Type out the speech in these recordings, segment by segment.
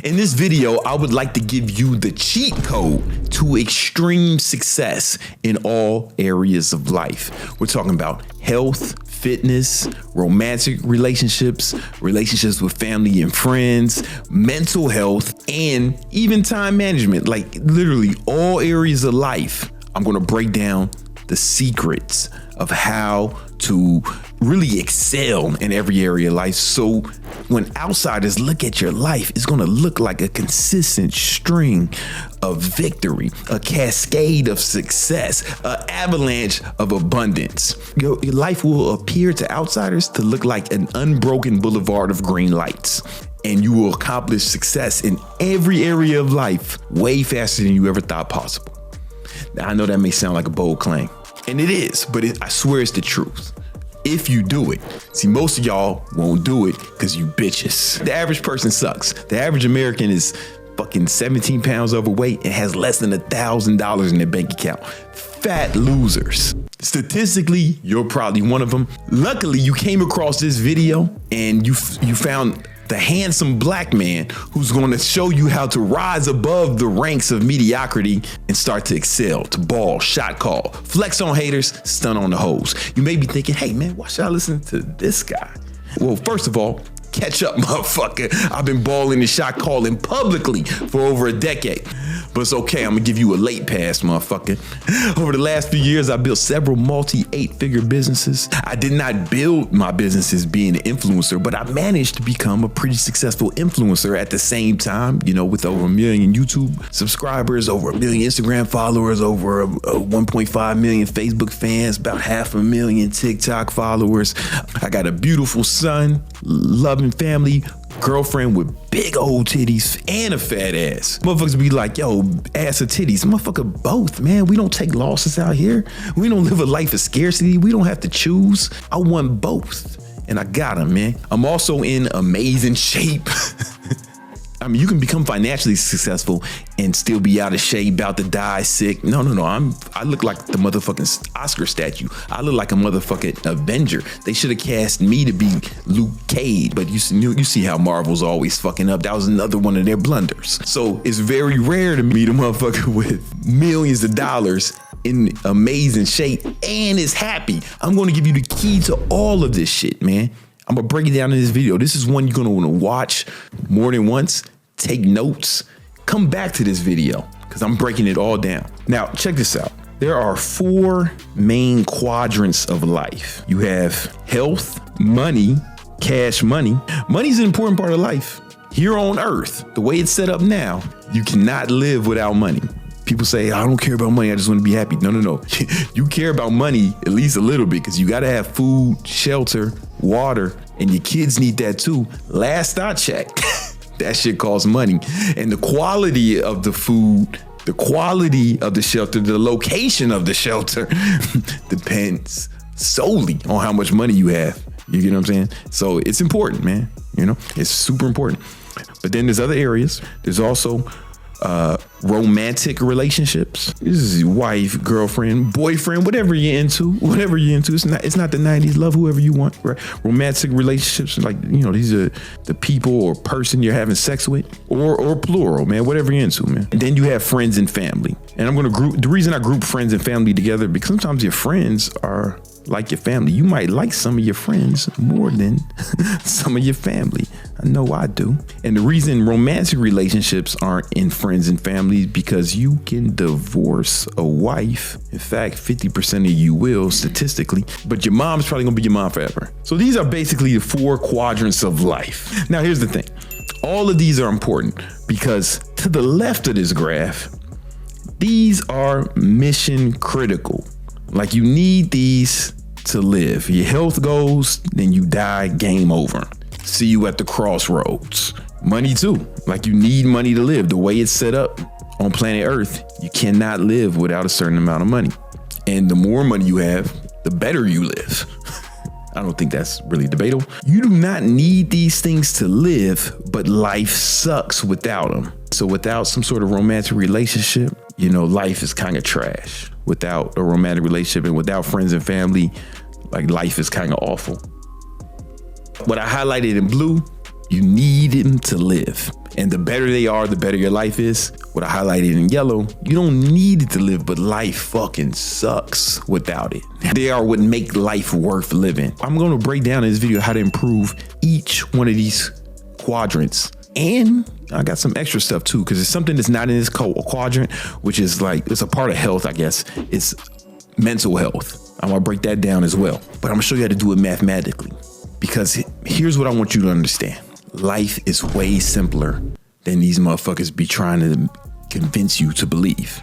In this video, I would like to give you the cheat code to extreme success in all areas of life. We're talking about health, fitness, romantic relationships, relationships with family and friends, mental health, and even time management. Like literally all areas of life. I'm going to break down the secrets of how to really excel in every area of life. So when outsiders look at your life, it's going to look like a consistent string of victory, a cascade of success, an avalanche of abundance. Your life will appear to outsiders to look like an unbroken boulevard of green lights. And you will accomplish success in every area of life way faster than you ever thought possible. Now, I know that may sound like a bold claim, and it is, but I swear it's the truth. If you do it. See, most of y'all won't do it because you bitches. The average person sucks. The average American is fucking 17 pounds overweight and has less than $1,000 in their bank account. Fat losers. Statistically, you're probably one of them. Luckily, you came across this video and you found the handsome black man who's going to show you how to rise above the ranks of mediocrity and start to excel, to ball, shot call, flex on haters, stun on the hoes. You may be thinking, hey man, why should I listen to this guy? Well, first of all, catch up, motherfucker. I've been balling and shot calling publicly for over a decade. But it's okay, I'm gonna give you a late pass, motherfucker. Over the last few years, I built several multi-8-figure businesses. I did not build my businesses being an influencer, but I managed to become a pretty successful influencer at the same time, you know, with over 1 million YouTube subscribers, over 1 million Instagram followers, over 1.5 million Facebook fans, about 500,000 TikTok followers. I got a beautiful son, loving family, girlfriend with big old titties and a fat ass. Motherfuckers be like, yo, ass or titties? Motherfucker, both, man. We don't take losses out here. We don't live a life of scarcity. We don't have to choose. I want both. And I got them, man. I'm also in amazing shape. I mean, you can become financially successful and still be out of shape, about to die, sick. No. I look like the motherfucking Oscar statue. I look like a motherfucking Avenger. They should have cast me to be Luke Cage, but you see how Marvel's always fucking up. That was another one of their blunders. So it's very rare to meet a motherfucker with millions of dollars in amazing shape and is happy. I'm going to give you the key to all of this shit, man. I'm going to break it down in this video. This is one you're going to want to watch more than once. Take notes. Come back to this video because I'm breaking it all down. Now, check this out. There are 4 main quadrants of life. You have health, money, cash money. Money's an important part of life. Here on Earth, the way it's set up now, you cannot live without money. People say, I don't care about money, I just want to be happy. No. You care about money at least a little bit because you got to have food, shelter, water, and your kids need that too. Last I checked, that shit costs money. And the quality of the food, the quality of the shelter, the location of the shelter depends solely on how much money you have. You get what I'm saying? So it's important, man. You know, it's super important. But then there's other areas. There's also romantic relationships. This is wife, girlfriend, boyfriend, whatever you're into. It's not the 90s. Love whoever you want, right? Romantic relationships, like, you know, these are the people or person you're having sex with, or plural, man, whatever you're into, man. And then you have friends and family. And I'm going to the reason I group friends and family together, because sometimes your friends are like your family. You might like some of your friends more than some of your family. I know I do. And the reason romantic relationships aren't in friends and family is because you can divorce a wife. In fact, 50% of you will statistically, but your mom's probably gonna be your mom forever. So these are basically the 4 quadrants of life. Now, here's the thing. All of these are important because to the left of this graph, these are mission critical. Like you need these to live. Your health goes, then you die, game over. See you at the crossroads. Money too. Like you need money to live. The way it's set up on planet Earth, you cannot live without a certain amount of money. And the more money you have, the better you live. I don't think that's really debatable. You do not need these things to live, but life sucks without them. So without some sort of romantic relationship, you know, life is kind of trash. Without a romantic relationship and without friends and family, like life is kind of awful. What I highlighted in blue, you need them to live. And the better they are, the better your life is. What I highlighted in yellow, you don't need it to live, but life fucking sucks without it. They are what make life worth living. I'm gonna break down in this video how to improve each one of these quadrants. And I got some extra stuff too, because it's something that's not in this quadrant, which is like, it's a part of health, I guess. It's mental health. I'm gonna break that down as well, but I'm gonna show you how to do it mathematically, because here's what I want you to understand. Life is way simpler than these motherfuckers be trying to convince you to believe.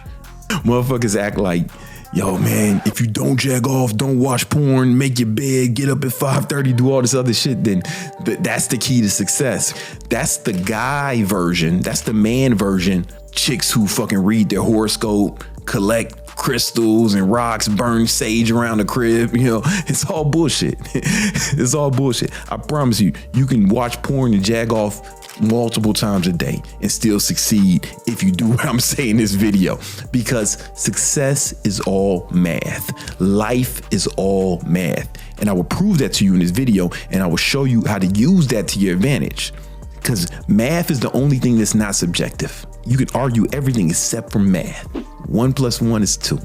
Motherfuckers act like, yo man, if you don't jack off, don't watch porn, make your bed, get up at 5:30, do all this other shit, then that's the key to success. That's the guy version. That's the man version. Chicks who fucking read their horoscope, collect crystals and rocks, burn sage around the crib, you know, it's all bullshit. It's all bullshit. I promise you, you can watch porn and jag off multiple times a day and still succeed if you do what I'm saying in this video, because success is all math. Life is all math. And I will prove that to you in this video, and I will show you how to use that to your advantage, because math is the only thing that's not subjective. You can argue everything except for math. 1 + 1 is 2.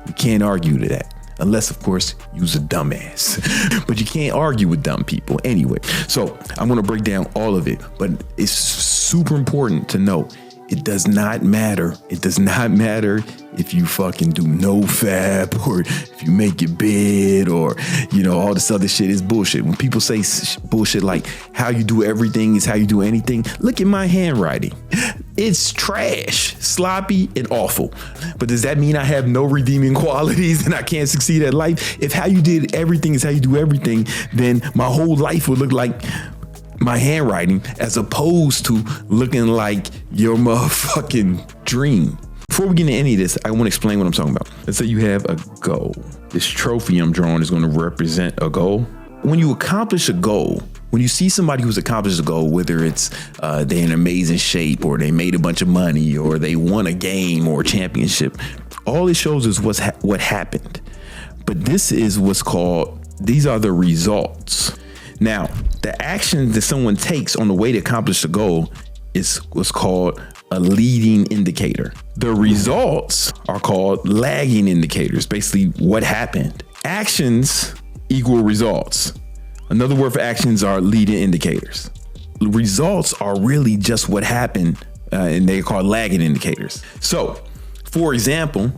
You can't argue to that. Unless, of course, you's a dumbass. But you can't argue with dumb people anyway. So I'm gonna break down all of it, but it's super important to know it does not matter. It does not matter if you fucking do no fab, or if you make your bed, or, you know, all this other shit is bullshit. When people say bullshit like how you do everything is how you do anything, look at my handwriting. It's trash, sloppy, and awful. But does that mean I have no redeeming qualities and I can't succeed at life? If how you did everything is how you do everything, then my whole life would look like my handwriting, as opposed to looking like your motherfucking dream. Before we get into any of this, I want to explain what I'm talking about. Let's say you have a goal. This trophy I'm drawing is going to represent a goal. When you accomplish a goal, when you see somebody who's accomplished a goal, whether it's they're in amazing shape, or they made a bunch of money, or they won a game or a championship, all it shows is what happened. But this is what's called, these are the results. Now, the action that someone takes on the way to accomplish the goal is what's called a leading indicator. The results are called lagging indicators, basically what happened. Actions equal results. Another word for actions are leading indicators. Results are really just what happened, and they're called lagging indicators. So, for example,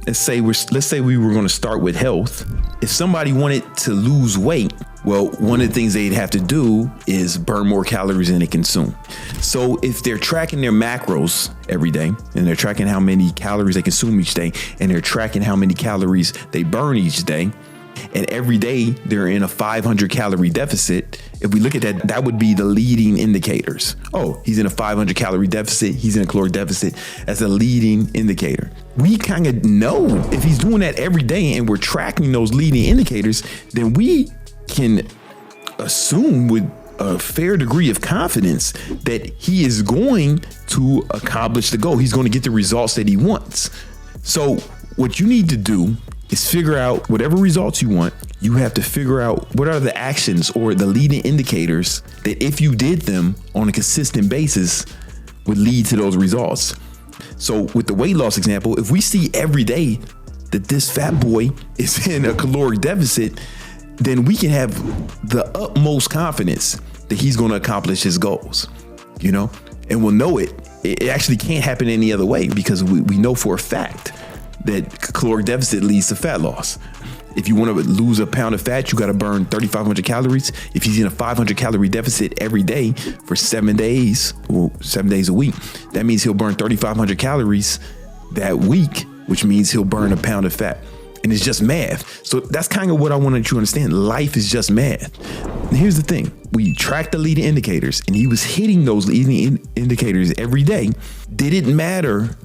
let's say we were going to start with health. If somebody wanted to lose weight, well, one of the things they'd have to do is burn more calories than they consume. So if they're tracking their macros every day, and they're tracking how many calories they consume each day, and they're tracking how many calories they burn each day, and every day they're in a 500 calorie deficit, if we look at that, that would be the leading indicators. Oh, he's in a 500 calorie deficit, he's in a caloric deficit. As a leading indicator. We kind of know if he's doing that every day and we're tracking those leading indicators, then we can assume with a fair degree of confidence that he is going to accomplish the goal. He's going to get the results that he wants. So what you need to do is figure out whatever results you want. You have to figure out what are the actions or the leading indicators that if you did them on a consistent basis would lead to those results. So with the weight loss example, if we see every day that this fat boy is in a caloric deficit, then we can have the utmost confidence that he's going to accomplish his goals, you know, and we'll know it. It actually can't happen any other way, because we know for a fact that caloric deficit leads to fat loss. If you want to lose a pound of fat, you got to burn 3,500 calories. If he's in a 500 calorie deficit every day for 7 days, or 7 days a week, that means he'll burn 3,500 calories that week, which means he'll burn a pound of fat. And it's just math. So that's kind of what I wanted you to understand. Life is just math. And here's the thing. We tracked the leading indicators, and he was hitting those leading indicators every day. Did it matter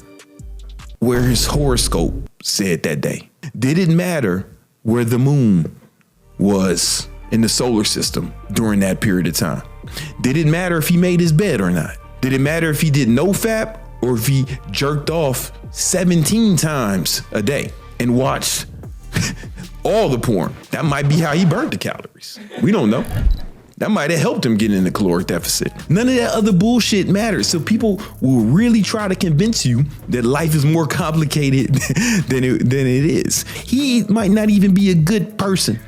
where his horoscope said that day? Did it matter where the moon was in the solar system during that period of time? Did it matter if he made his bed or not? Did it matter if he did no fap or if he jerked off 17 times a day and watched all the porn? That might be how he burnt the calories. We don't know. That might have helped him get in the caloric deficit. None of that other bullshit matters. So people will really try to convince you that life is more complicated than it is. He might not even be a good person.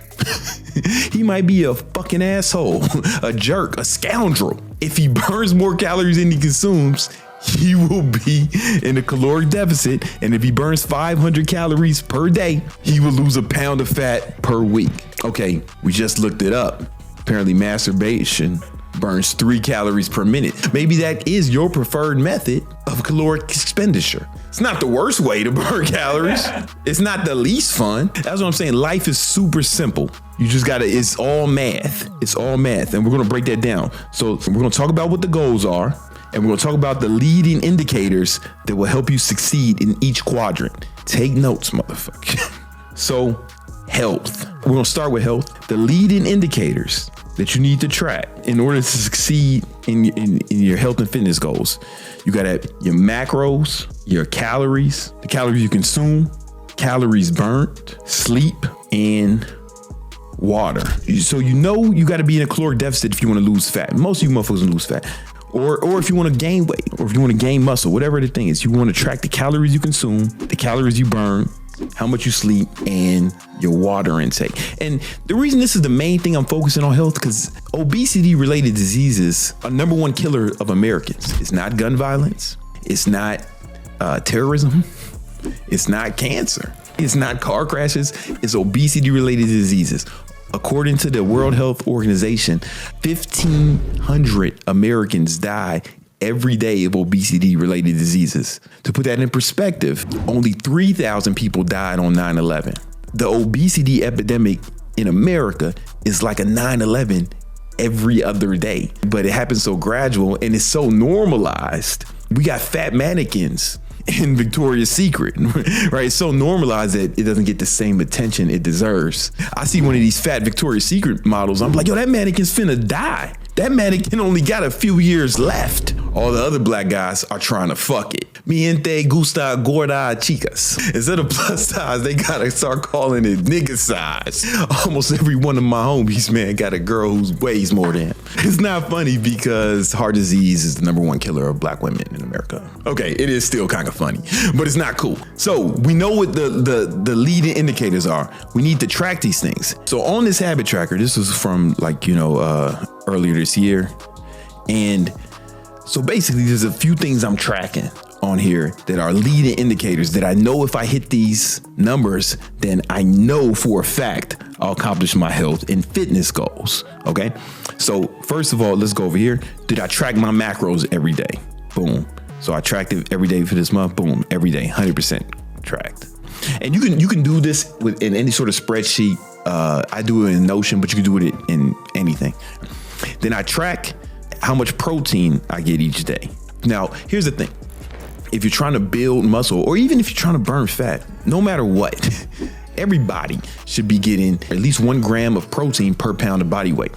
He might be a fucking asshole, a jerk, a scoundrel. If he burns more calories than he consumes, he will be in a caloric deficit. And if he burns 500 calories per day, he will lose a pound of fat per week. Okay, we just looked it up. Apparently masturbation burns 3 calories per minute. Maybe that is your preferred method of caloric expenditure. It's not the worst way to burn calories. It's not the least fun. That's what I'm saying. Life is super simple. You just gotta, it's all math. It's all math. And we're gonna break that down. So we're gonna talk about what the goals are, and we're gonna talk about the leading indicators that will help you succeed in each quadrant. Take notes, motherfucker. So health. We're gonna start with health. The leading indicators that you need to track in order to succeed in your health and fitness goals. You gotta have your macros, your calories, the calories you consume, calories burnt, sleep, and water. So you gotta be in a caloric deficit if you wanna lose fat. Most of you motherfuckers wanna lose fat. Or if you wanna gain weight, or if you wanna gain muscle, whatever the thing is, you wanna track the calories you consume, the calories you burn, how much you sleep, and your water intake. And the reason this is the main thing I'm focusing on health, because obesity related diseases are number one killer of Americans. It's not gun violence. It's not terrorism. It's not cancer. It's not car crashes. It's obesity related diseases. According to the World Health Organization, 1,500 Americans die every day of obesity related diseases. To put that in perspective, only 3,000 people died on 9/11. The obesity epidemic in America is like a 9/11 every other day, but it happens so gradual and it's so normalized. We got fat mannequins in Victoria's Secret, right? It's so normalized that it doesn't get the same attention it deserves. I see one of these fat Victoria's Secret models. I'm like, yo, that mannequin's finna die. That mannequin only got a few years left. All the other black guys are trying to fuck it. Mi gente gusta gorda chicas. Instead of plus size, they gotta start calling it nigga size. Almost every one of my homies, man, got a girl who weighs more than him. It's not funny because heart disease is the number one killer of black women in America. Okay, it is still kind of funny, but it's not cool. So we know what the leading indicators are. We need to track these things. So on this habit tracker, this was from earlier this year. And so basically there's a few things I'm tracking on here that are leading indicators that I know if I hit these numbers, then I know for a fact I'll accomplish my health and fitness goals. Okay. So first of all, let's go over here. Did I track my macros every day? Boom. So I tracked it every day for this month. Boom. Every day, 100% tracked. And you can do this in any sort of spreadsheet. I do it in Notion, but you can do it in anything. Then I track how much protein I get each day. Now, here's the thing. If you're trying to build muscle, or even if you're trying to burn fat, no matter what, everybody should be getting at least 1 gram of protein per pound of body weight.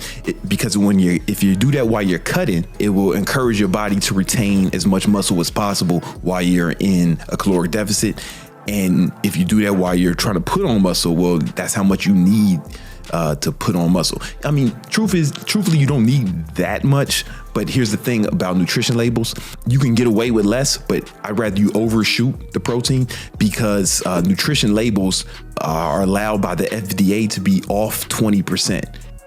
Because if you do that while you're cutting, it will encourage your body to retain as much muscle as possible while you're in a caloric deficit. And if you do that while you're trying to put on muscle, well, that's how much you need to put on muscle. I mean, truthfully, you don't need that much. But here's the thing about nutrition labels. You can get away with less, but I'd rather you overshoot the protein because nutrition labels are allowed by the FDA to be off 20%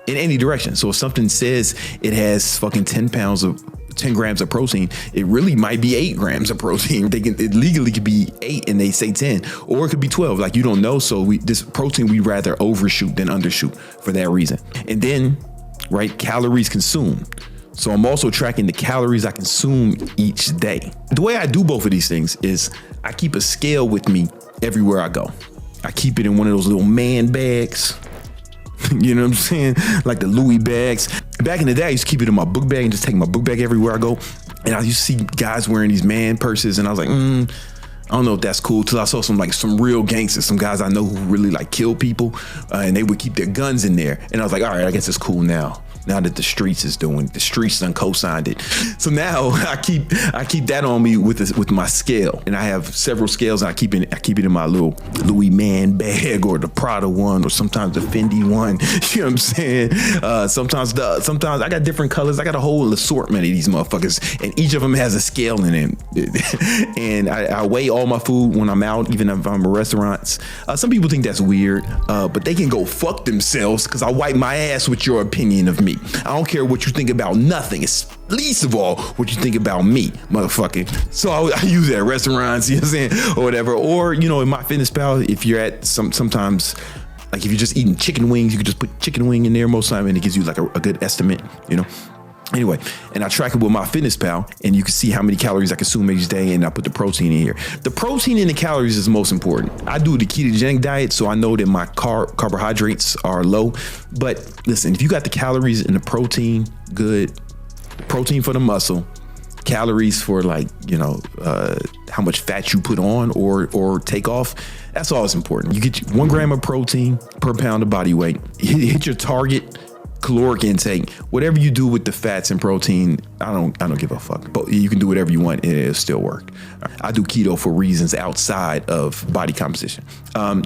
in any direction. So if something says it has fucking 10 grams of protein, it really might be 8 grams of protein. It legally could be 8 and they say 10, or it could be 12. Like, you don't know. So this protein, we'd rather overshoot than undershoot for that reason. And then, right, calories consumed. So I'm also tracking the calories I consume each day. The way I do both of these things is I keep a scale with me everywhere I go. I keep it in one of those little man bags. You know what I'm saying? Like the Louis bags. Back in the day, I used to keep it in my book bag and just take my book bag everywhere I go. And I used to see guys wearing these man purses, and I was like, I don't know if that's cool. Till I saw some real gangsters, some guys I know who really like kill people, and they would keep their guns in there. And I was like, all right, I guess it's cool now. now that the streets is doing it. The streets done co-signed it. So now I keep that on me with my scale. And I have several scales, and I keep it in my little Louis Man bag, or the Prada one, or sometimes the Fendi one. You know what I'm saying? Sometimes I got different colors. I got a whole assortment of these motherfuckers, and each of them has a scale in it. And I weigh all my food when I'm out, even if I'm at restaurants. Some people think that's weird, but they can go fuck themselves, because I wipe my ass with your opinion of me. I don't care what you think about nothing. It's least of all what you think about me, motherfucker. So I use that at restaurants, you know what I'm saying, or whatever. Or, you know, in my fitness pal, if you're at sometimes, like if you're just eating chicken wings, you can just put chicken wing in there most of the time, and it gives you like a good estimate, you know. Anyway, and I track it with my fitness pal, and you can see how many calories I consume each day, and I put the protein in here. The protein and the calories is most important. I do the ketogenic diet, so I know that my carbohydrates are low. But listen, if you got the calories and the protein, good. Protein for the muscle, calories for, like, you know, how much fat you put on or take off. That's all that's important. You get 1 gram of protein per pound of body weight. Hit your target caloric intake. Whatever you do with the fats and protein, I don't give a fuck. But you can do whatever you want and it'll still work. I do keto for reasons outside of body composition.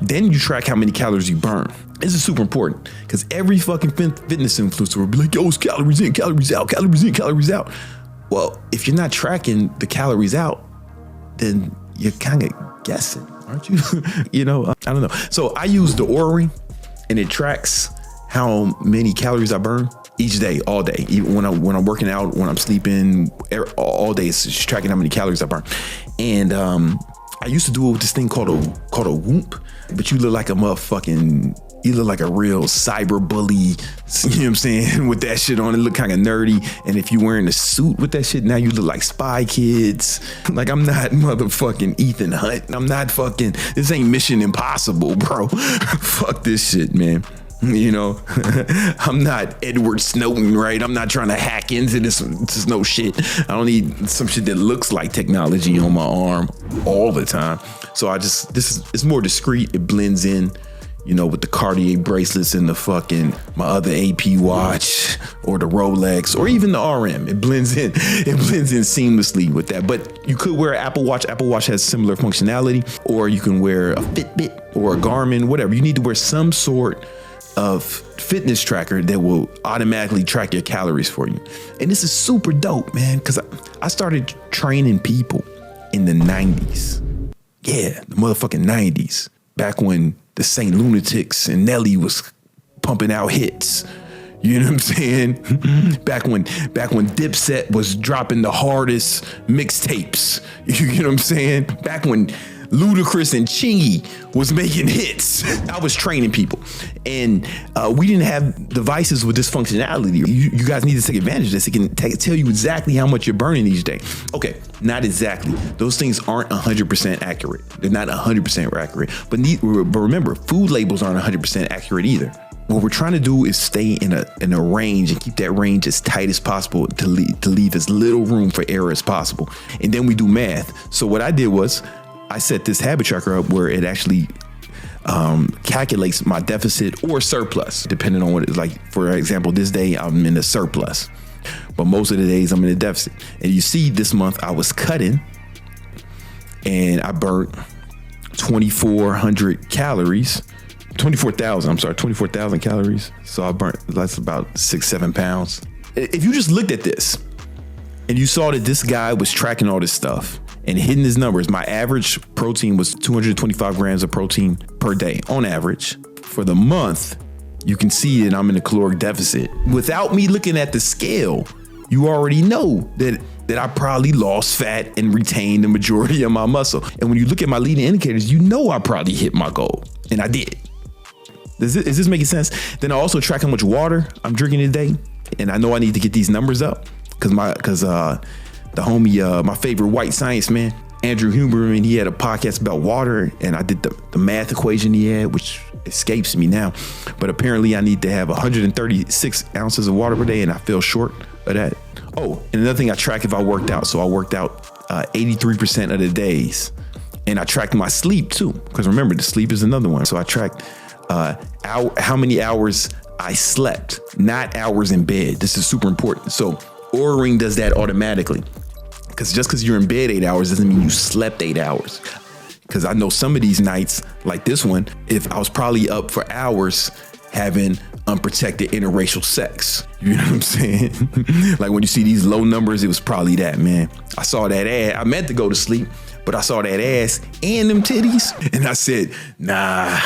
Then you track how many calories you burn. This is super important, because every fucking fitness influencer will be like, yo, it's calories in, calories out, calories in, calories out. Well, if you're not tracking the calories out, then you're kind of guessing, aren't you? You know, I don't know. So I use the Oura, and it tracks how many calories I burn each day, all day. Even when I'm working out, when I'm sleeping, all day, it's just tracking how many calories I burn. And I used to do it with this thing called a Whoop, but you look like a motherfucking, you look like a real cyber bully, you know what I'm saying, with that shit on. It look kind of nerdy. And if you wearing a suit with that shit, now you look like Spy Kids. Like, I'm not motherfucking Ethan Hunt. I'm not fucking, this ain't Mission Impossible, bro. Fuck this shit, man. You know, I'm not Edward Snowden, right? I'm not trying to hack into this no shit. I don't need some shit that looks like technology on my arm all the time. So it's more discreet. It blends in, you know, with the Cartier bracelets and the fucking, my other AP watch or the Rolex or even the RM. It blends in seamlessly with that. But you could wear an Apple Watch. Apple Watch has similar functionality, or you can wear a Fitbit or a Garmin, whatever. You need to wear some sort of fitness tracker that will automatically track your calories for you. And this is super dope, man, because I started training people in the 90s. Yeah, the motherfucking 90s. Back when the Saint Lunatics and Nelly was pumping out hits. You know what I'm saying? Back when Dipset was dropping the hardest mixtapes. You know what I'm saying? Back when Ludacris and Chingy was making hits. I was training people, and we didn't have devices with this functionality. You guys need to take advantage of this. It can tell you exactly how much you're burning each day. Okay, not exactly. Those things aren't 100% accurate. They're not 100% accurate. But remember, food labels aren't 100% accurate either. What we're trying to do is stay in a range and keep that range as tight as possible to leave as little room for error as possible. And then we do math. So what I did was, I set this habit tracker up where it actually calculates my deficit or surplus, depending on what it's like. For example, this day I'm in a surplus, but most of the days I'm in a deficit. And you see, this month I was cutting, and I burnt 2,400 calories. 24,000 calories. So I burnt, that's about 6-7 pounds. If you just looked at this and you saw that this guy was tracking all this stuff and hitting his numbers, my average protein was 225 grams of protein per day on average. For the month, you can see that I'm in a caloric deficit. Without me looking at the scale, you already know that I probably lost fat and retained the majority of my muscle. And when you look at my leading indicators, you know I probably hit my goal, and I did. Is this making sense? Then I also track how much water I'm drinking a day, and I know I need to get these numbers up because the homie, my favorite white science man, Andrew Huberman, he had a podcast about water, and I did the math equation he had, which escapes me now. But apparently I need to have 136 ounces of water per day, and I fell short of that. Oh, and another thing, I track if I worked out. So I worked out 83% of the days, and I tracked my sleep too, because remember, the sleep is another one. So I tracked how many hours I slept, not hours in bed. This is super important. So Oura Ring does that automatically. Because just because you're in bed 8 hours doesn't mean you slept 8 hours. Because I know some of these nights, like this one, if I was probably up for hours having unprotected interracial sex. You know what I'm saying? Like when you see these low numbers, it was probably that, man. I saw that ad. I meant to go to sleep, but I saw that ass and them titties, and I said, nah,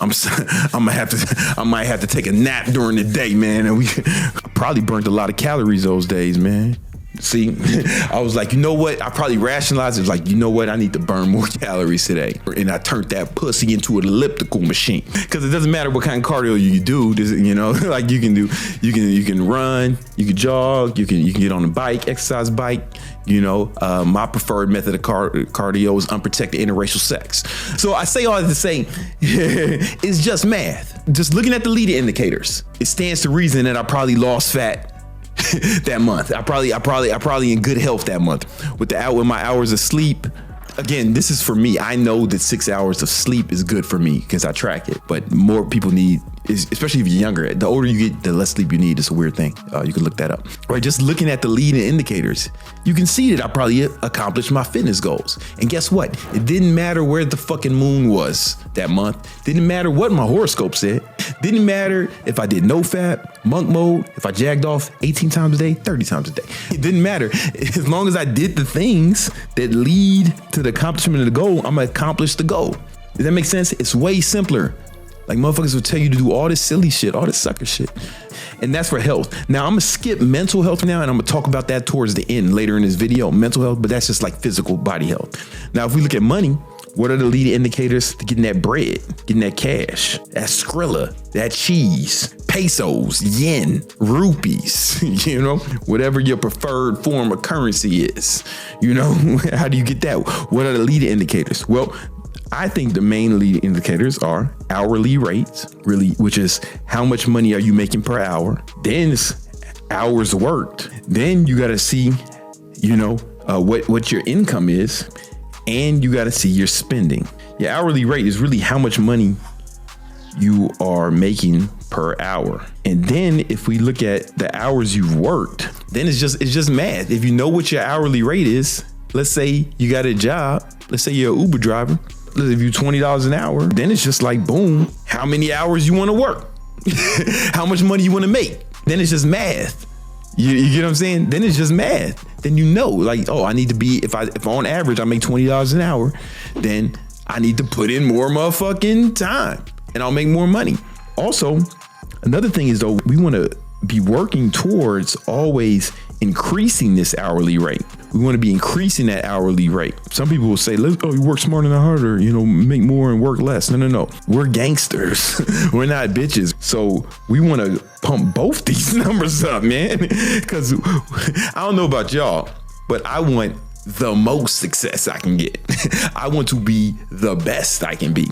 I might have to take a nap during the day, man. And I probably burnt a lot of calories those days, man. See, I was like, you know what? I probably rationalized it. Was like, you know what? I need to burn more calories today. And I turned that pussy into an elliptical machine. Because it doesn't matter what kind of cardio you do. You know, like you can run, you can jog, you can get on a bike, exercise bike. You know, my preferred method of cardio is unprotected interracial sex. So I say all that to say, it's just math. Just looking at the leading indicators, it stands to reason that I probably lost fat that month. I probably in good health that month with my hours of sleep. Again, this is for me. I know that 6 hours of sleep is good for me because I track it, but more people need, especially if you're younger, the older you get, the less sleep you need. It's a weird thing. You can look that up. Right, just looking at the leading indicators, you can see that I probably accomplished my fitness goals. And guess what? It didn't matter where the fucking moon was that month. Didn't matter what my horoscope said. Didn't matter if I did no fap, monk mode, if I jagged off 18 times a day, 30 times a day. It didn't matter. As long as I did the things that lead to the accomplishment of the goal, I'm gonna accomplish the goal. Does that make sense? It's way simpler. Like motherfuckers will tell you to do all this silly shit, all this sucker shit. And that's for health. Now I'm gonna skip mental health now, and I'm gonna talk about that towards the end later in this video, mental health, but that's just like physical body health. Now, if we look at money, what are the leading indicators to getting that bread, getting that cash, that Skrilla, that cheese, pesos, yen, rupees, you know, whatever your preferred form of currency is, you know, how do you get that? What are the leading indicators? Well, I think the main leading indicators are hourly rates, really, which is how much money are you making per hour? Then it's hours worked. Then you got to see, you know, what your income is, and you got to see your spending. Your hourly rate is really how much money you are making per hour. And then if we look at the hours you've worked, then it's just math. If you know what your hourly rate is, let's say you got a job, let's say you're an Uber driver, if you're $20 an hour, then it's just like, boom, how many hours you want to work? How much money you want to make? Then it's just math. You get what I'm saying? Then it's just math. Then you know, like, oh, I need to be, if on average I make $20 an hour, then I need to put in more motherfucking time and I'll make more money. Also, another thing is though, we want to be working towards always increasing this hourly rate. We want to be increasing that hourly rate. Some people will say, oh, you work smarter and harder, you know, make more and work less. No. We're gangsters. We're not bitches. So we want to pump both these numbers up, man. Because I don't know about y'all, but I want the most success I can get. I want to be the best I can be.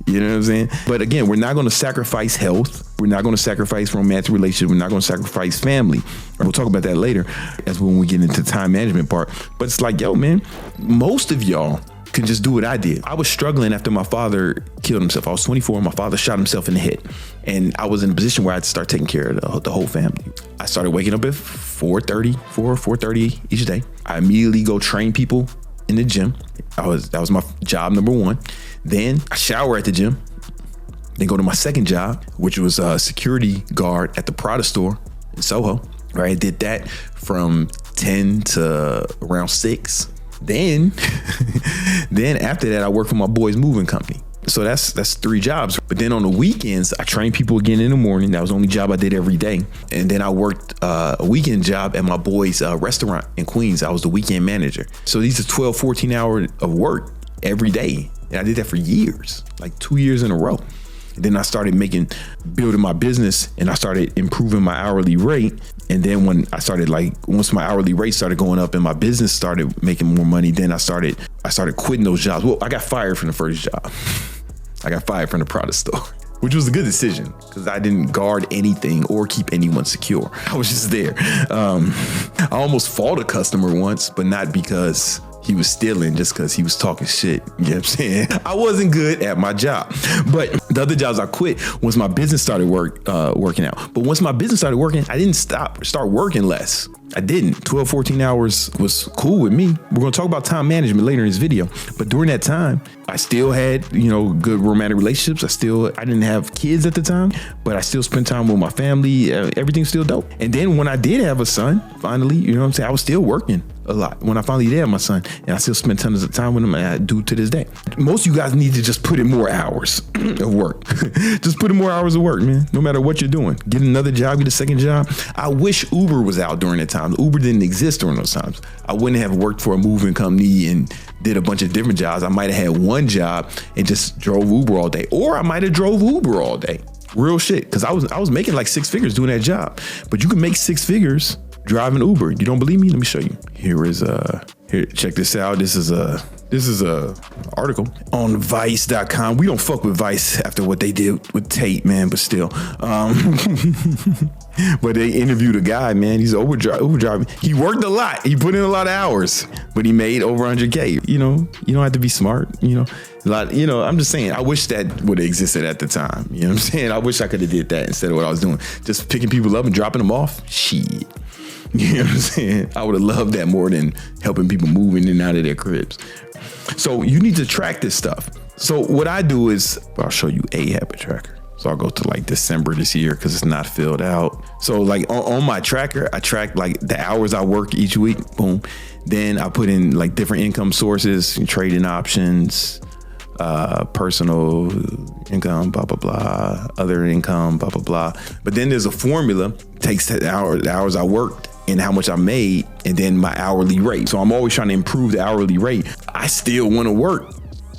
You know what I'm saying? But again, we're not going to sacrifice health. We're not going to sacrifice romantic relationship. We're not going to sacrifice family. We'll talk about that later as when we get into the time management part. But it's like, yo, man, most of y'all can just do what I did. I was struggling after my father killed himself. I was 24. My father shot himself in the head. And I was in a position where I had to start taking care of the whole family. I started waking up at 4:30 each day. I immediately go train people in the gym. That was my job number one. Then I shower at the gym. Then go to my second job, which was a security guard at the Prada store in Soho. Right, I did that from 10 to around 6. Then after that, I worked for my boy's moving company. So that's 3 jobs. But then on the weekends, I trained people again in the morning. That was the only job I did every day. And then I worked a weekend job at my boy's restaurant in Queens. I was the weekend manager. So these are 12, 14 hours of work every day. And I did that for years, like 2 years in a row. And then I started building my business, and I started improving my hourly rate. And then once my hourly rate started going up and my business started making more money, then I started quitting those jobs. Well, I got fired from the first job. I got fired from the Prada store, which was a good decision because I didn't guard anything or keep anyone secure. I was just there. I almost fought a customer once, but not because he was stealing, just because he was talking shit. You know what I'm saying? I wasn't good at my job. But The other jobs I quit once my business started working out. But once my business started working, I didn't start working less. I didn't. 12, 14 hours was cool with me. We're going to talk about time management later in this video. But during that time, I still had, good romantic relationships. I didn't have kids at the time, but I still spent time with my family. Everything's still dope. And then when I did have a son, finally, I was still working a lot when I finally did have my son, and I still spent tons of time with him, and I do to this day. Most of you guys need to just put in more hours of work. Just put in more hours of work, man. No matter what you're doing, get another job, get a second job. I wish Uber was out during that time. Uber didn't exist during those times. I wouldn't have worked for a moving company and did a bunch of different jobs. I might have had one job and just drove Uber all day, or I might have drove Uber all day. Real shit, because I was making like 6 figures doing that job. But you can make 6 figures driving Uber. You don't believe me? Let me show you. Here, check this out. This is a article on Vice.com. We don't fuck with Vice after what they did with Tate, man, but still. But they interviewed a guy, man. He's Uber driver. He worked a lot. He put in a lot of hours, but he made over 100K. You don't have to be smart. I'm just saying, I wish that would have existed at the time. You know what I'm saying? I wish I could have did that instead of what I was doing. Just picking people up and dropping them off. Shit. You know what I'm saying? I would have loved that more than helping people move in and out of their cribs. So you need to track this stuff. So what I do is, I'll show you a habit tracker. So I'll go to like December this year because it's not filled out. So like on my tracker, I track like the hours I work each week. Boom. Then I put in like different income sources, trading options, personal income, blah, blah, blah, other income, blah, blah, blah. But then there's a formula, takes the hours I worked and how much I made, and then my hourly rate. So I'm always trying to improve the hourly rate. I still want to work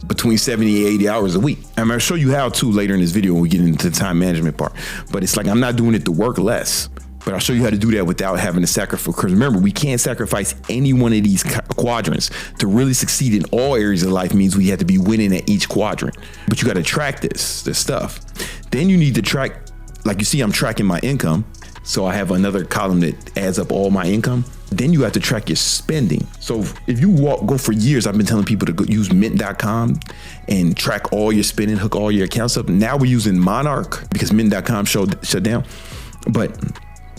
between 70 and 80 hours a week. I'm going to show you how to later in this video when we get into the time management part. But it's like, I'm not doing it to work less, but I'll show you how to do that without having to sacrifice. Because remember, we can't sacrifice any one of these quadrants. To really succeed in all areas of life means we have to be winning at each quadrant. But you got to track this stuff. Then you need to track, like you see, I'm tracking my income. So I have another column that adds up all my income. Then you have to track your spending. So if you go for years, I've been telling people to go use mint.com and track all your spending, hook all your accounts up. Now we're using Monarch because mint.com shut down. But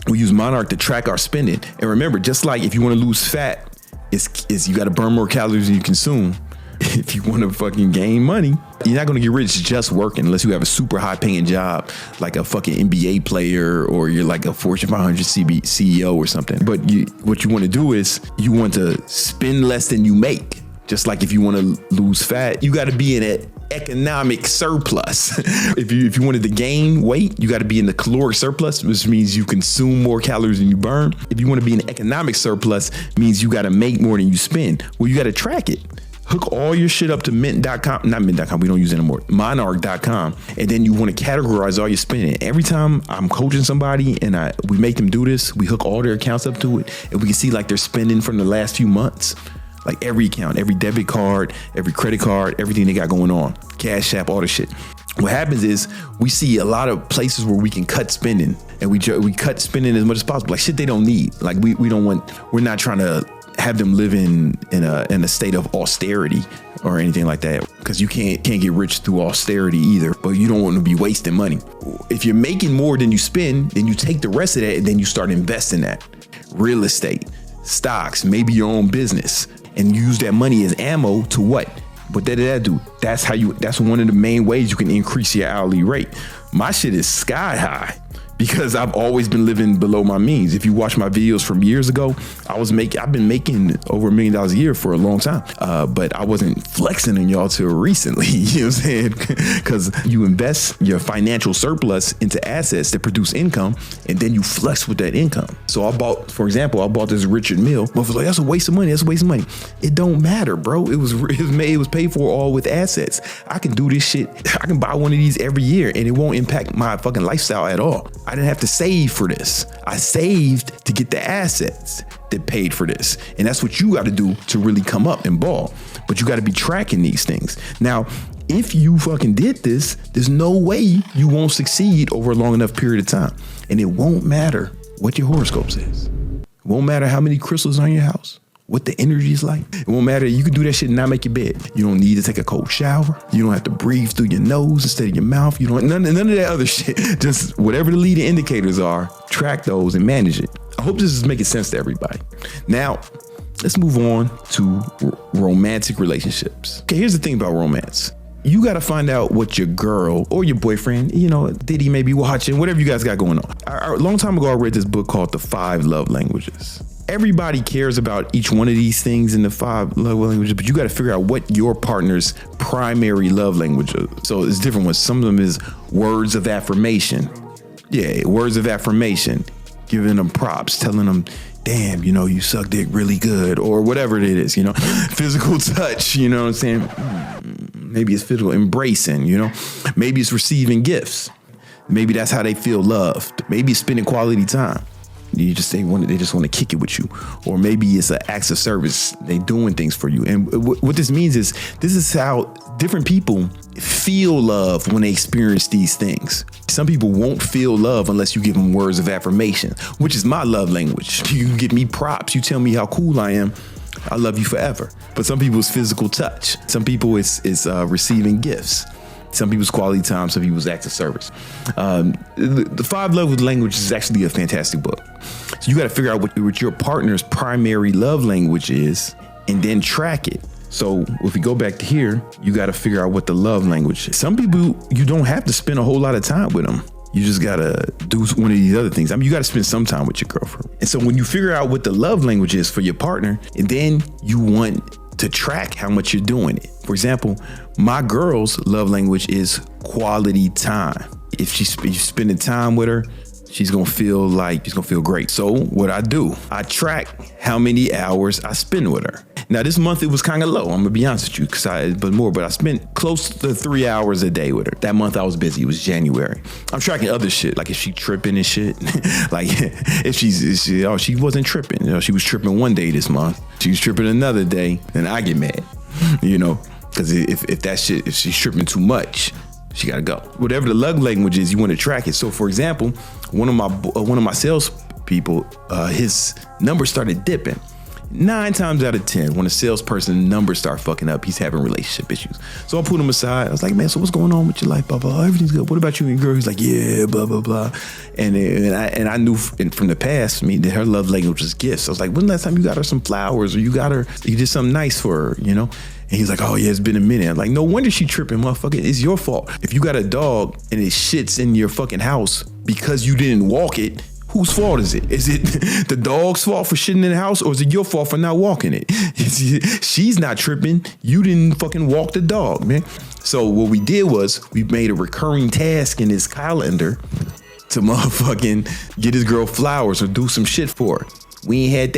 we use Monarch to track our spending. And remember, just like if you want to lose fat, it's you got to burn more calories than you consume. If you want to fucking gain money, you're not going to get rich just working unless you have a super high paying job, like a fucking NBA player, or you're like a Fortune 500 CEO or something. But what you want to do is you want to spend less than you make. Just like if you want to lose fat, you got to be in an economic surplus. If you wanted to gain weight, you got to be in the caloric surplus, which means you consume more calories than you burn. If you want to be in an economic surplus, means you got to make more than you spend. Well, you got to track it. Hook all your shit up to mint.com, not mint.com, we don't use it anymore, monarch.com. And then you want to categorize all your spending. Every time I'm coaching somebody and we make them do this, we hook all their accounts up to it, and we can see like they're spending from the last few months. Like every account, every debit card, every credit card, everything they got going on, Cash App, all the shit. What happens is we see a lot of places where we can cut spending, and we cut spending as much as possible. Like shit they don't need. Like we're not trying to have them live in a state of austerity or anything like that, because you can't get rich through austerity either. But you don't want to be wasting money. If you're making more than you spend, then you take the rest of that and then you start investing that. Real estate, stocks, maybe your own business, and use that money as ammo to what? What did that do? That's one of the main ways you can increase your hourly rate. My shit is sky high because I've always been living below my means. If you watch my videos from years ago, I've been making over $1 million a year for a long time. But I wasn't flexing on y'all till recently, you know what I'm saying? Because you invest your financial surplus into assets that produce income, and then you flex with that income. So I bought this Richard Mille. But like, that's a waste of money. That's a waste of money. It don't matter, bro. It was paid for all with assets. I can do this shit. I can buy one of these every year and it won't impact my fucking lifestyle at all. I didn't have to save for this. I saved to get the assets that paid for this. And that's what you got to do to really come up and ball. But you got to be tracking these things. Now, if you fucking did this, there's no way you won't succeed over a long enough period of time. And it won't matter what your horoscope says. It won't matter how many crystals are in your house. what the energy is like. It won't matter. You can do that shit and not make your bed. You don't need to take a cold shower. You don't have to breathe through your nose instead of your mouth. You don't none of that other shit. Just whatever the leading indicators are, track those and manage it. I hope this is making sense to everybody. Now, let's move on to romantic relationships. Okay, here's the thing about romance. You got to find out what your girl or your boyfriend, did he maybe watching, whatever you guys got going on. A long time ago, I read this book called The 5 Love Languages. Everybody cares about each one of these things in the 5 love languages, but you got to figure out what your partner's primary love language is. So it's different ones. Some of them is words of affirmation. Yeah, words of affirmation. Giving them props, telling them, damn, you suck dick really good, or whatever it is, physical touch, you know what I'm saying? Maybe it's physical embracing, maybe it's receiving gifts. Maybe that's how they feel loved. Maybe it's spending quality time. They just want to kick it with you, or maybe it's an acts of service. They doing things for you. And what this means is this is how different people feel love when they experience these things. Some people won't feel love unless you give them words of affirmation, which is my love language. You give me props. You tell me how cool I am. I love you forever. But some people it's physical touch. Some people it's receiving gifts. Some people's quality time, some people's acts of service. The 5 Love Languages is actually a fantastic book. So you got to figure out what your partner's primary love language is and then track it. So if we go back to here, you got to figure out what the love language is. Some people, you don't have to spend a whole lot of time with them. You just got to do one of these other things. You got to spend some time with your girlfriend. And so when you figure out what the love language is for your partner, and then you want to track how much you're doing it. For example, my girl's love language is quality time. If you're spending time with her, she's going to feel great. So what I do, I track how many hours I spend with her. Now this month it was kind of low. I'm gonna be honest with you, but I spent close to 3 hours a day with her. That month I was busy. It was January. I'm tracking other shit, like if she tripping and shit. Like if she wasn't tripping. She was tripping one day this month. She was tripping another day, and I get mad. Because if she's tripping too much, she gotta go. Whatever the love language is, you want to track it. So for example, one of my sales people, his numbers started dipping. 9 times out of 10, when a salesperson numbers start fucking up, he's having relationship issues. So I pulled him aside. I was like, man, so what's going on with your life? Blah, blah, blah. Everything's good. What about you and your girl? He's like, yeah, blah, blah, blah. And I knew from the past, that her love language was gifts. I was like, when's the last time you got her some flowers, or you did something nice for her, And he's like, oh yeah, it's been a minute. I'm like, no wonder she tripping, motherfucker. It's your fault. If you got a dog and it shits in your fucking house because you didn't walk it, whose fault is it? Is it the dog's fault for shitting in the house, or is it your fault for not walking it? She's not tripping. You didn't fucking walk the dog, man. So what we did was we made a recurring task in his calendar to motherfucking get his girl flowers or do some shit for her. We ain't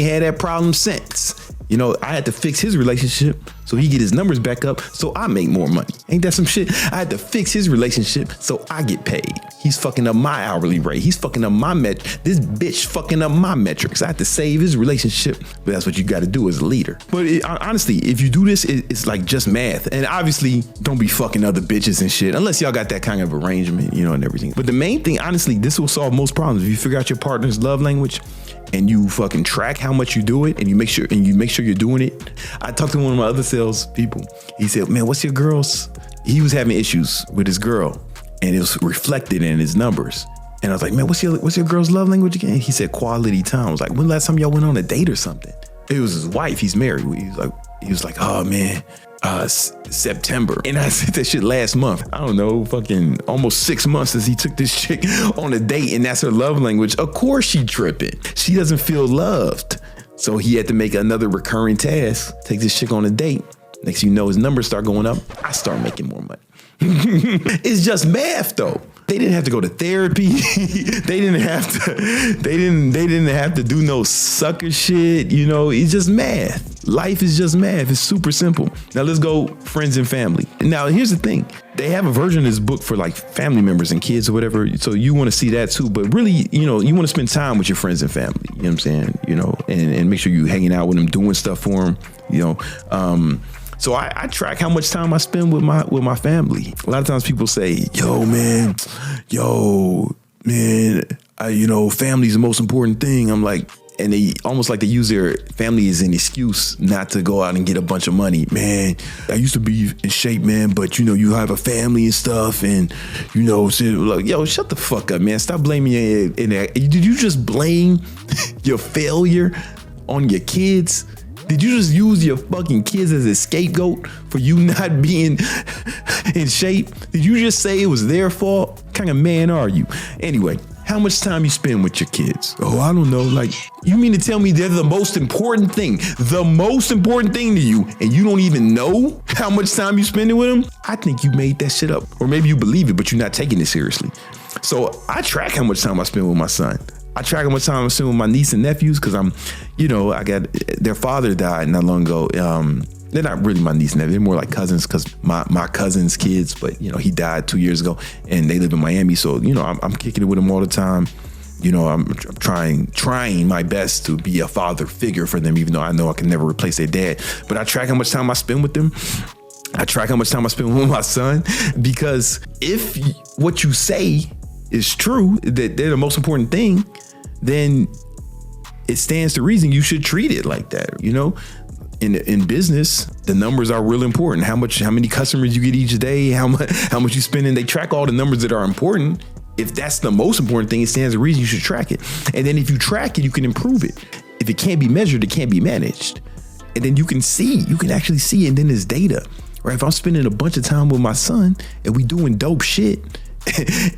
had that problem since. I had to fix his relationship so he get his numbers back up so I make more money. Ain't that some shit? I had to fix his relationship so I get paid. He's fucking up my hourly rate. He's fucking up my this bitch fucking up my metrics. I had to save his relationship, but that's what you got to do as a leader. But honestly, if you do this, it's like just math. And obviously, don't be fucking other bitches and shit unless y'all got that kind of arrangement, and everything. But the main thing, honestly, this will solve most problems. If you figure out your partner's love language, and you fucking track how much you do it, and you make sure you're doing it. I talked to one of my other sales people. He said, man, what's your girl's? He was having issues with his girl, and it was reflected in his numbers. And I was like, man, what's your girl's love language again? He said quality time. I was like, when last time y'all went on a date or something? It was his wife. He's married. He was like, oh man, September. And I said that shit last month. I don't know, fucking almost 6 months since he took this chick on a date, and that's her love language. Of course she tripping. She doesn't feel loved. So he had to make another recurring task, take this chick on a date. Next thing you know, his numbers start going up. I start making more money. It's just math though. They didn't have to go to therapy. They didn't have to do no sucker shit. It's just math. Life is just math. It's super simple. Now let's go friends and family. Now here's the thing. They have a version of this book for like family members and kids or whatever. So you want to see that too. But really, you want to spend time with your friends and family. You know what I'm saying? And make sure you're hanging out with them, doing stuff for them, So I track how much time I spend with my family. A lot of times people say, yo, man, family's the most important thing. I'm like, and they almost like they use their family as an excuse not to go out and get a bunch of money. Man, I used to be in shape, man, but you know, you have a family and stuff, and you know, so like, yo, shut the fuck up, man. Stop blaming it. Did you just blame your failure on your kids? Did you just use your fucking kids as a scapegoat for you not being in shape? Did you just say it was their fault? What kind of man are you? Anyway, how much time you spend with your kids? Oh, I don't know. Like, you mean to tell me they're the most important thing to you, and you don't even know how much time you spending with them? I think you made that shit up. Or maybe you believe it, but you're not taking it seriously. So I track how much time I spend with my son. I track how much time I spend with my niece and nephews because I got their father died not long ago. They're not really my niece and nephew. They're more like cousins because my cousin's kids, but you know, he died 2 years ago and they live in Miami. So, you know, I'm kicking it with them all the time. You know, I'm trying my best to be a father figure for them, even though I know I can never replace their dad. But I track how much time I spend with them. I track how much time I spend with my son, because if what you say is true, that they're the most important thing, then it stands to reason you should treat it like that. You know, in business, the numbers are real important. How many customers you get each day, how much you spend, and they track all the numbers that are important. If that's the most important thing, it stands to reason you should track it. And then if you track it, you can improve it. If it can't be measured, it can't be managed. And then you can actually see, and then there's data. Right? If I'm spending a bunch of time with my son and we doing dope shit,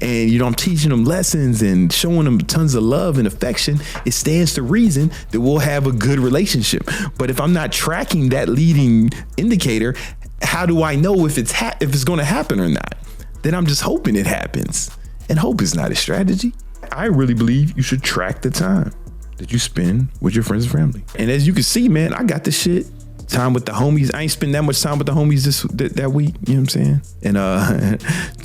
and you know, I'm teaching them lessons and showing them tons of love and affection, it stands to reason that we'll have a good relationship. But if I'm not tracking that leading indicator, how do I know if it's going to happen or not? Then I'm just hoping it happens. And hope is not a strategy. I really believe you should track the time that you spend with your friends and family. And as you can see, man, I got this shit. Time with the homies. I ain't spend that much time with the homies that week. You know what I'm saying?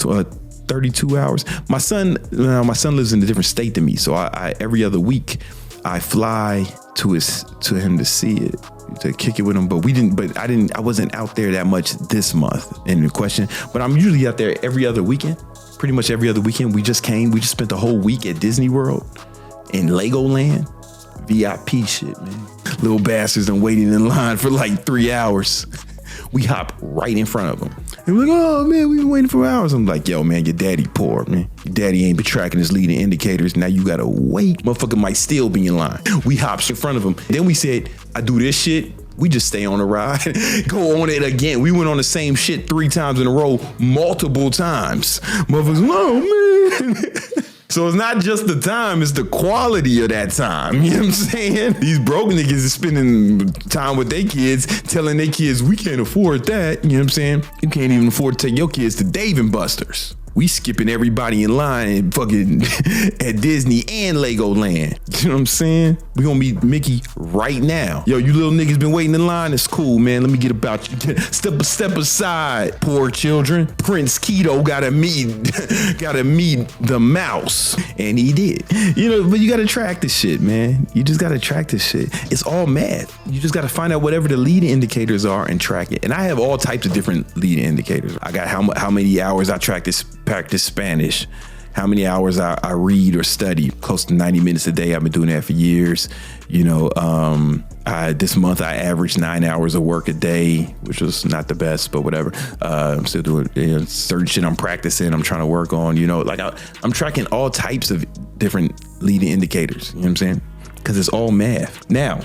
And 32 hours. My son lives in a different state than me, so I every other week I fly to him to see it, to kick it with him. But I wasn't out there that much this month in question. But I'm usually out there every other weekend. Pretty much every other weekend. We just spent the whole week at Disney World in Legoland. VIP shit, man. Little bastards done waiting in line for like 3 hours. We hop right in front of them. And we're like, oh man, we've been waiting for hours. I'm like, yo man, your daddy poor, man. Your daddy ain't been tracking his leading indicators. Now you gotta wait. Motherfucker might still be in line. We hopped in front of him. Then we said, I do this shit. We just stay on the ride, go on it again. We went on the same shit 3 times in a row, multiple times. Motherfuckers, oh man. So it's not just the time, it's the quality of that time. You know what I'm saying? These broke niggas is spending time with their kids, telling their kids, we can't afford that. You know what I'm saying? You can't even afford to take your kids to Dave and Buster's. We skipping everybody in line fucking at Disney and Legoland. You know what I'm saying? We gonna meet Mickey right now. Yo, you little niggas been waiting in line? It's cool, man. Let me get about you. Step aside, poor children. Prince Keto gotta meet the mouse. And he did. You know, but you gotta track this shit, man. You just gotta track this shit. It's all math. You just gotta find out whatever the leading indicators are and track it. And I have all types of different leading indicators. I got how many hours I practice Spanish, how many hours I read or study. Close to 90 minutes a day. I've been doing that for years. You know, this month I averaged 9 hours of work a day, which was not the best, but whatever. I'm still doing certain shit I'm practicing, I'm trying to work on, you know, like I'm tracking all types of different leading indicators, you know what I'm saying? Because it's all math. Now,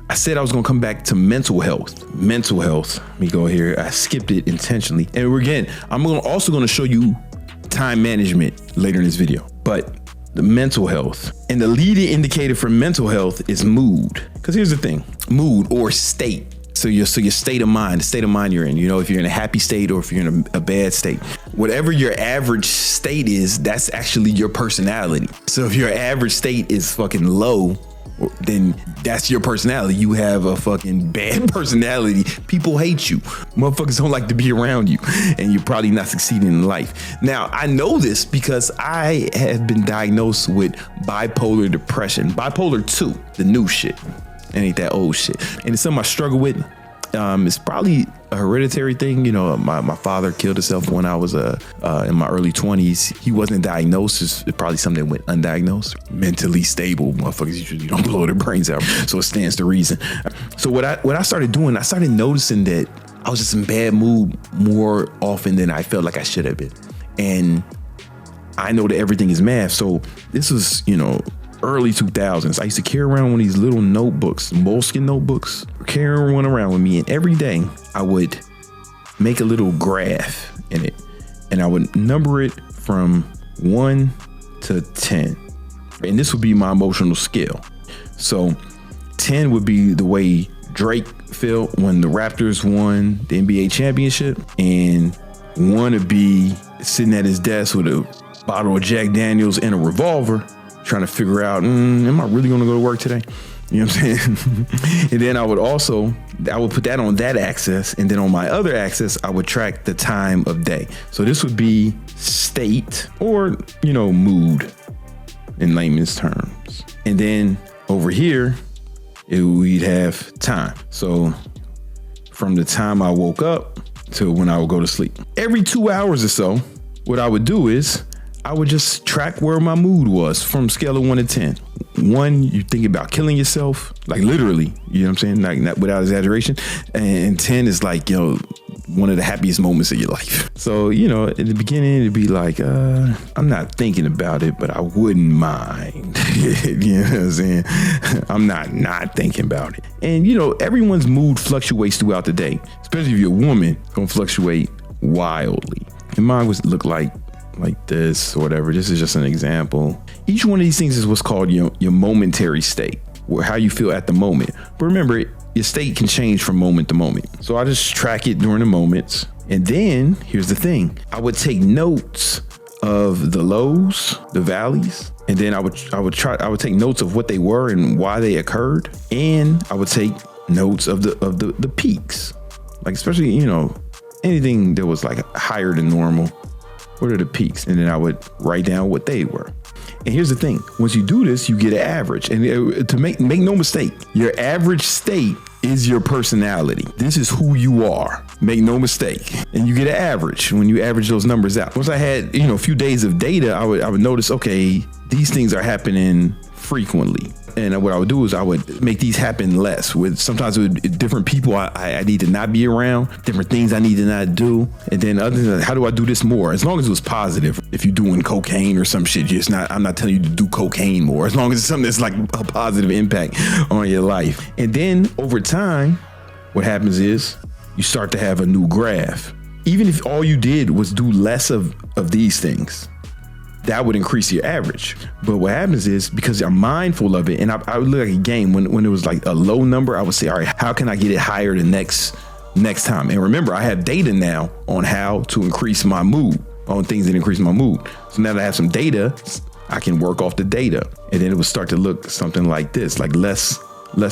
I said I was gonna come back to mental health. Let me go here. I skipped it intentionally. And again, I'm also gonna show you time management later in this video, but the mental health, and the leading indicator for mental health is mood. Because here's the thing, mood or state. So your state of mind, the state of mind you're in, you know, if you're in a happy state or if you're in a bad state, whatever your average state is, that's actually your personality. So if your average state is fucking low, then that's your personality. You have a fucking bad personality. People hate you. Motherfuckers don't like to be around you, and you're probably not succeeding in life. Now, I know this because I have been diagnosed with bipolar depression. Bipolar 2, the new shit. It ain't that old shit. And it's something I struggle with. It's probably a hereditary thing. You know, my father killed himself when I was in my early 20s. He wasn't diagnosed. It's probably something that went undiagnosed. Mentally stable motherfuckers usually don't blow their brains out. So it stands to reason. So what I started doing, I started noticing that I was just in bad mood more often than I felt like I should have been. And I know that everything is math. So this was, early 2000s. I used to carry around one of these little notebooks, moleskin notebooks, carrying one around with me. And every day I would make a little graph in it. And I would number it from 1 to 10. And this would be my emotional scale. So 10 would be the way Drake felt when the Raptors won the NBA championship. And 1 would be sitting at his desk with a bottle of Jack Daniels and a revolver, trying to figure out, am I really going to go to work today? You know what I'm saying? And then I would put that on that axis. And then on my other axis, I would track the time of day. So this would be state or, mood in layman's terms. And then over here, we'd have time. So from the time I woke up to when I would go to sleep. Every 2 hours or so, what I would do is I would just track where my mood was from scale of 1 to 10. 1, you think about killing yourself, like literally, you know what I'm saying? Like not without exaggeration. And 10 is like, one of the happiest moments of your life. So, in the beginning, it'd be like, I'm not thinking about it, but I wouldn't mind. You know what I'm saying? I'm not thinking about it. And, everyone's mood fluctuates throughout the day, especially if you're a woman, gonna fluctuate wildly. And mine would look like this or whatever. This is just an example. Each one of these things is what's called your momentary state, or how you feel at the moment. But remember, your state can change from moment to moment. So I just track it during the moments. And then here's the thing. I would take notes of the lows, the valleys, and then I would take notes of what they were and why they occurred. And I would take notes of the peaks. Like especially, anything that was like higher than normal. What are the peaks? And then I would write down what they were. And here's the thing. Once you do this, you get an average. And to make no mistake, your average state is your personality. This is who you are. Make no mistake. And you get an average when you average those numbers out. Once I had, a few days of data, I would notice, okay, these things are happening frequently. And what I would do is I would make these happen less. Sometimes with different people I need to not be around, different things I need to not do. And then other than that, how do I do this more? As long as it was positive. If you're doing cocaine or some shit, I'm not telling you to do cocaine more. As long as it's something that's like a positive impact on your life. And then over time, what happens is you start to have a new graph. Even if all you did was do less of these things, that would increase your average. But what happens is, because I'm mindful of it, and I would look at a game when it was like a low number, I would say, all right, how can I get it higher the next time? And remember, I have data now on how to increase my mood, on things that increase my mood. So now that I have some data, I can work off the data. And then it would start to look something like this, like less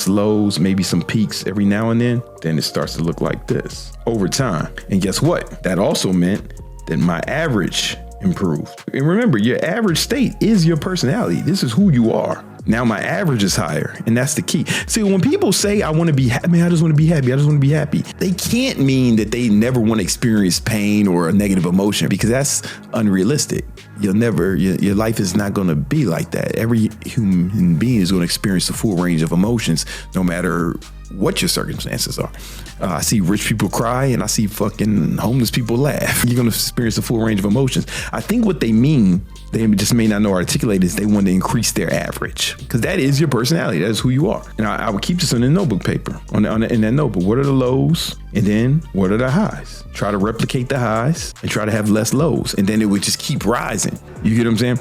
lows, maybe some peaks every now and then. Then it starts to look like this over time. And guess what? That also meant that my average improved. And remember, your average state is your personality. This is who you are. Now my average is higher, and that's the key. See, when people say, I want to be happy, I just want to be happy, I just want to be happy, they can't mean that they never want to experience pain or a negative emotion, because that's unrealistic. Your life is not going to be like that. Every human being is going to experience the full range of emotions, no matter what your circumstances are. I see rich people cry and I see fucking homeless people laugh. You're going to experience the full range of emotions. I think what they mean, they just may not know articulate, is they want to increase their average, because that is your personality. That is who you are. And I would keep this on the notebook paper, in that notebook. What are the lows? And then what are the highs? Try to replicate the highs and try to have less lows. And then it would just keep rising. You get what I'm saying?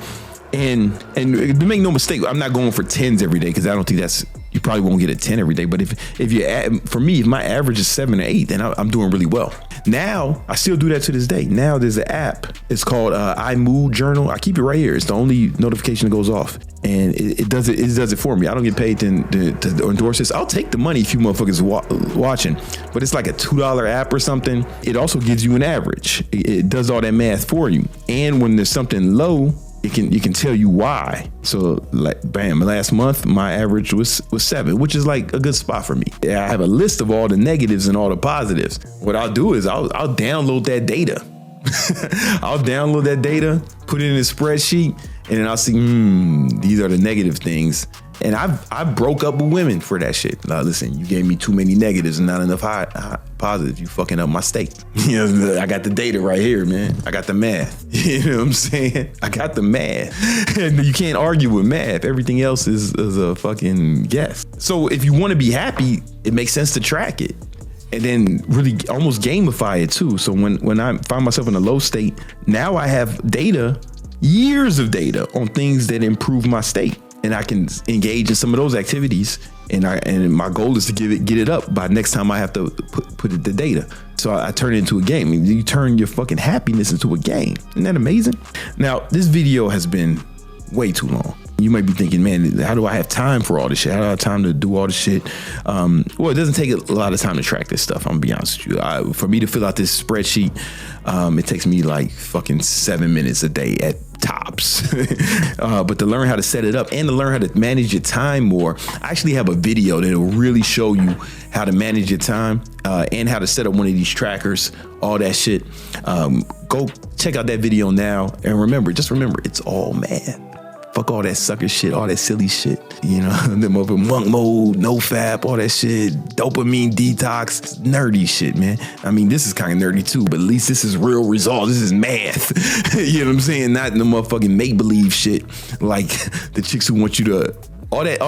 And to make no mistake, I'm not going for 10s every day, because I don't think you probably won't get a 10 every day. But for me, if my average is 7 or 8, then I'm doing really well. Now, I still do that to this day. Now there's an app. It's called iMood Journal. I keep it right here. It's the only notification that goes off. And it does it for me. I don't get paid to endorse this. I'll take the money if you motherfuckers watching. But it's like a $2 app or something. It also gives you an average. It does all that math for you. And when there's something low, it can tell you why. So like, bam, last month my average was 7, which is like a good spot for me. I have a list of all the negatives and all the positives. What I'll do is I'll download that data. I'll download that data, put it in a spreadsheet, and then I'll see, these are the negative things. And I broke up with women for that shit. Now listen, you gave me too many negatives and not enough high positives. You fucking up my state. You know, I got the data right here, man. I got the math. You know what I'm saying? I got the math. And you can't argue with math. Everything else is a fucking guess. So if you want to be happy, it makes sense to track it. And then really almost gamify it too. So when I find myself in a low state, now I have data, years of data on things that improve my state. And I can engage in some of those activities, and my goal is to get it up by next time I have to put the data. So I turn it into a game. You turn your fucking happiness into a game. Isn't that amazing? Now, this video has been way too long. You might be thinking, man, how do I have time for all this shit? How do I have time to do all this shit? Well, it doesn't take a lot of time to track this stuff. I'm gonna be honest with you. For me to fill out this spreadsheet, it takes me like fucking 7 minutes a day at tops. But to learn how to set it up and to learn how to manage your time more, I actually have a video that'll really show you how to manage your time and how to set up one of these trackers, all that shit. Go check out that video now. And just remember, it's all math. Fuck all that sucker shit, all that silly shit. You know, them over monk mode, no fap, all that shit, dopamine detox, nerdy shit, man. I mean, this is kind of nerdy too, but at least this is real results. This is math. You know what I'm saying? Not the motherfucking make-believe shit like the chicks who want you to all that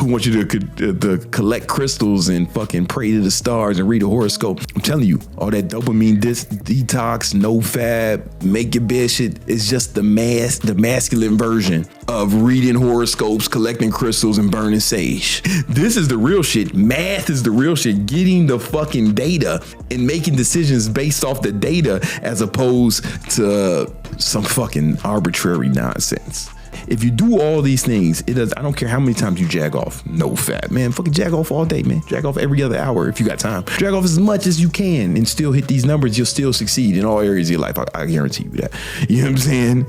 who want you to collect crystals and fucking pray to the stars and read a horoscope. I'm telling you, all that dopamine detox, no fab, make your bed shit is just the masculine version of reading horoscopes, collecting crystals, and burning sage. This is the real shit. Math is the real shit. Getting the fucking data and making decisions based off the data as opposed to some fucking arbitrary nonsense. If you do all these things, I don't care how many times you jag off. No fat, man. Fucking jag off all day, man. Jag off every other hour if you got time. Jag off as much as you can and still hit these numbers. You'll still succeed in all areas of your life. I guarantee you that. You know what I'm saying?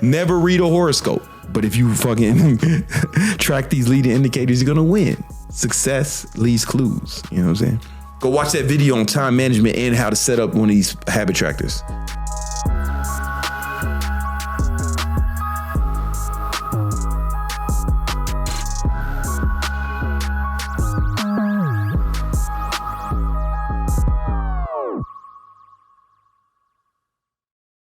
Never read a horoscope. But if you fucking track these leading indicators, you're going to win. Success leaves clues. You know what I'm saying? Go watch that video on time management and how to set up one of these habit trackers.